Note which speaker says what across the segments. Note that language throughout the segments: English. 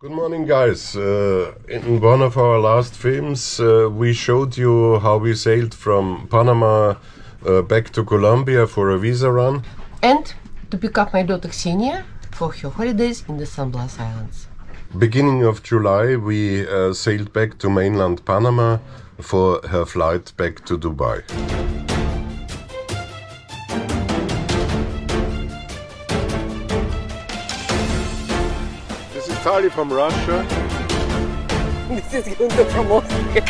Speaker 1: Good morning, guys. In one of our last films, we showed you how we sailed from Panama back to Colombia for a visa run.
Speaker 2: And to pick up my daughter Xenia for her holidays in the San Blas Islands.
Speaker 1: Beginning of July, we sailed back to mainland Panama for her flight back to Dubai. This is Tali from Russia.
Speaker 2: This is Guenther from Austria.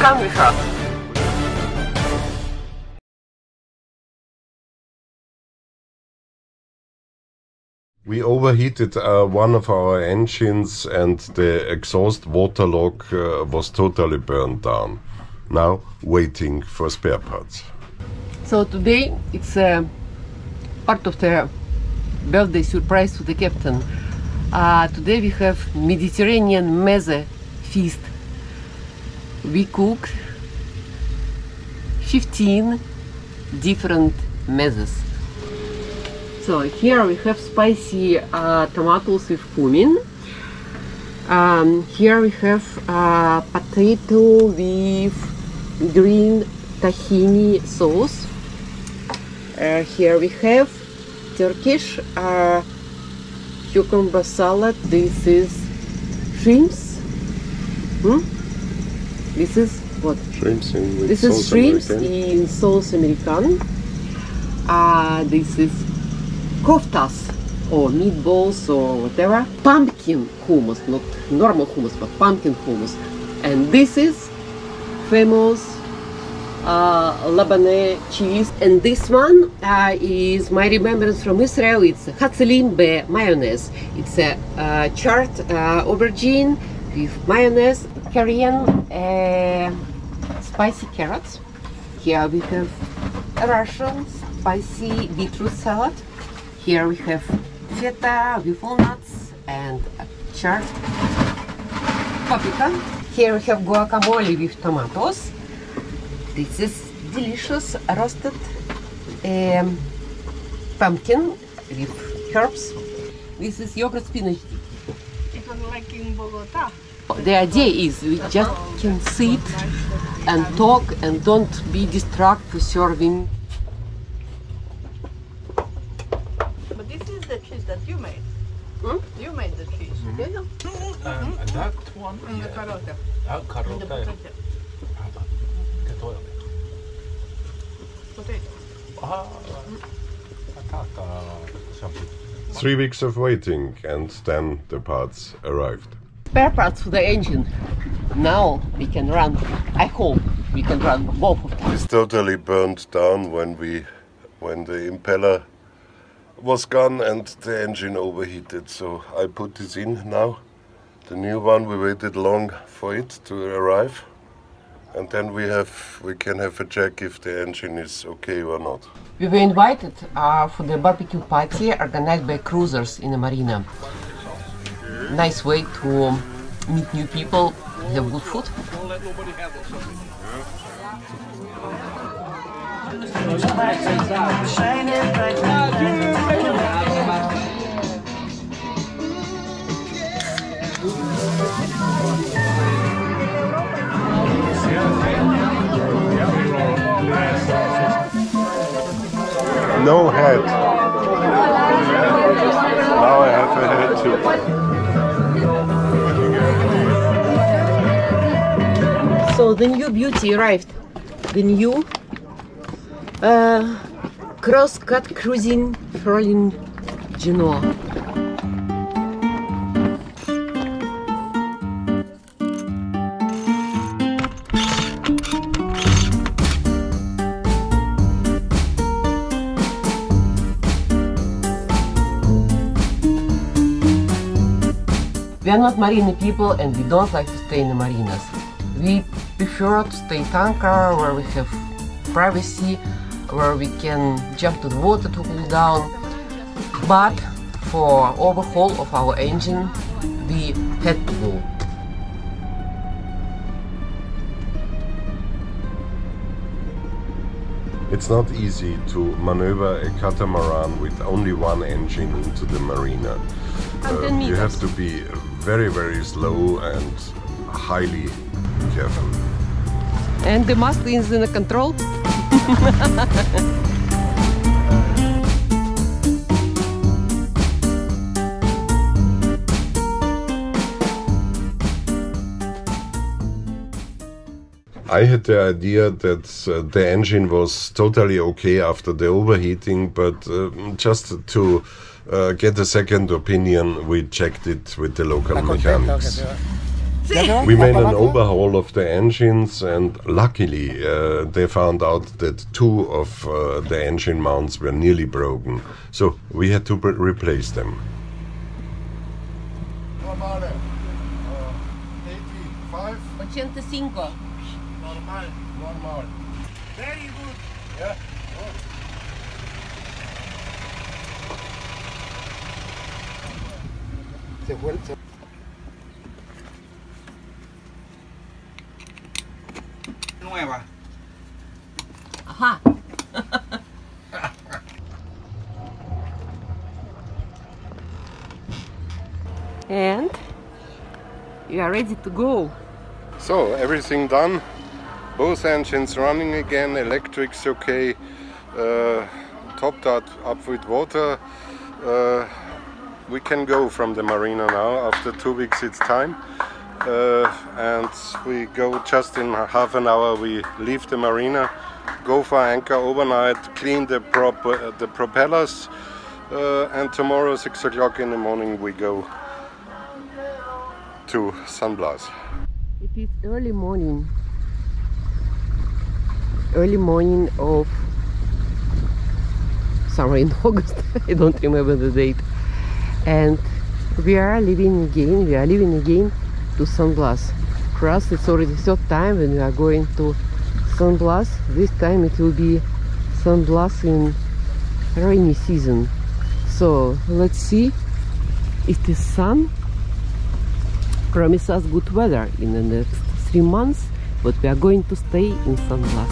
Speaker 2: Come with us.
Speaker 1: We overheated one of our engines and the exhaust waterlock was totally burned down. Now waiting for spare parts.
Speaker 2: So today it's part of the birthday surprise to the captain. Today we have Mediterranean mezze feast. We cooked 15 different mezzes. So here we have spicy tomatoes with cumin. Here we have potato with green tahini sauce. Here we have Turkish cucumber salad. This is shrimps. This is what?
Speaker 1: Shrimps in
Speaker 2: This is shrimps in sauce American. This is koftas or meatballs or whatever. Pumpkin hummus, not normal hummus, but pumpkin hummus. And this is famous Lebanese cheese. And this one is my remembrance from Israel. It's Linton Bay mayonnaise. It's a charred aubergine with mayonnaise. Korean spicy carrots. Here we have Russian spicy beetroot salad. Here we have feta with walnuts and charred paprika. Here we have guacamole with tomatoes. This is delicious roasted pumpkin with herbs. This is yogurt spinach.
Speaker 3: It was like in Bogota.
Speaker 2: The idea is we just can sit and talk and don't be distracted for serving.
Speaker 3: But this is the cheese that you made. You made the cheese.
Speaker 4: And that one?
Speaker 3: And the
Speaker 4: Yeah.
Speaker 3: carrot.
Speaker 4: Carrot.
Speaker 3: And the potato. Potato.
Speaker 4: Something.
Speaker 1: 3 weeks of waiting and then the parts arrived.
Speaker 2: Spare parts for the engine. Now we can run. I hope we can run both of them.
Speaker 1: It's totally burned down when the impeller was gone and the engine overheated. So I put this in now. The new one, we waited long for it to arrive. And then we can have a check if the engine is okay or not.
Speaker 2: We were invited for the barbecue party organized by cruisers in the marina. Nice way to meet new people, have good food.
Speaker 1: No head. Now I have a head too.
Speaker 2: So the new beauty arrived. The new cross-cut cruising from Genoa. We are not marina people and we don't like to stay in the marinas. We prefer to stay tanker where we have privacy, where we can jump to the water to cool down. But for overhaul of our engine, we had to go.
Speaker 1: It's not easy to maneuver a catamaran with only one engine into the marina. You have to be very, very slow and highly careful.
Speaker 2: And the master is in the control.
Speaker 1: I had the idea that the engine was totally okay after the overheating, but just to get a second opinion, we checked it with the local mechanics. We made an overhaul of the engines, and luckily they found out that two of the engine mounts were nearly broken, so we had to replace them.
Speaker 2: 85.
Speaker 1: Normal.
Speaker 3: Very good.
Speaker 1: Yeah.
Speaker 5: Nueva.
Speaker 2: Aha. And you are ready to go.
Speaker 1: So everything done. Both engines running again, electric's okay, topped up with water. We can go from the marina now. After 2 weeks it's time. And we go just in half an hour. We leave the marina, go for anchor overnight, clean the propellers, and tomorrow 6 o'clock in the morning we go to San Blas.
Speaker 2: It is early morning of summer in August. I don't remember the date, and we are leaving again to San Blas. For us it's already third time when we are going to San Blas. This time it will be San Blas in rainy season, so let's see if the sun promises us good weather in the next 3 months, but we are going to stay in San Blas.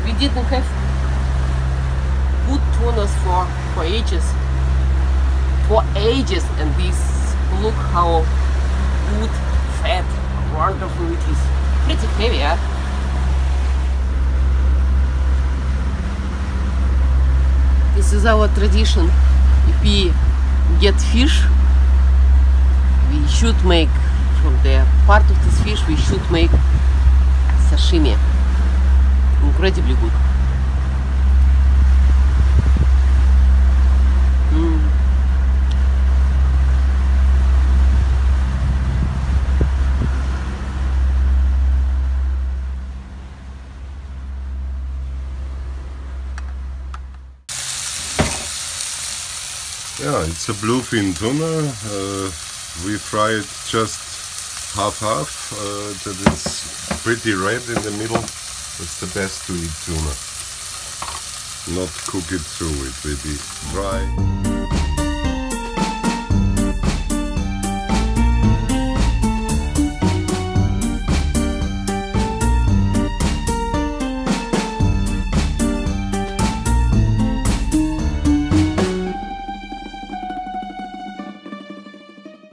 Speaker 2: We didn't have good tunas for ages, and this, look how good, fat, wonderful it is. Pretty heavy, huh? This is our tradition. If we get fish, we should make, from the part of this fish, we should make sashimi. Incredibly good.
Speaker 1: Yeah, it's a bluefin tuna. We fry it just half-half. That is pretty red in the middle. It's the best to eat tuna. Not cook it through, it will be dry.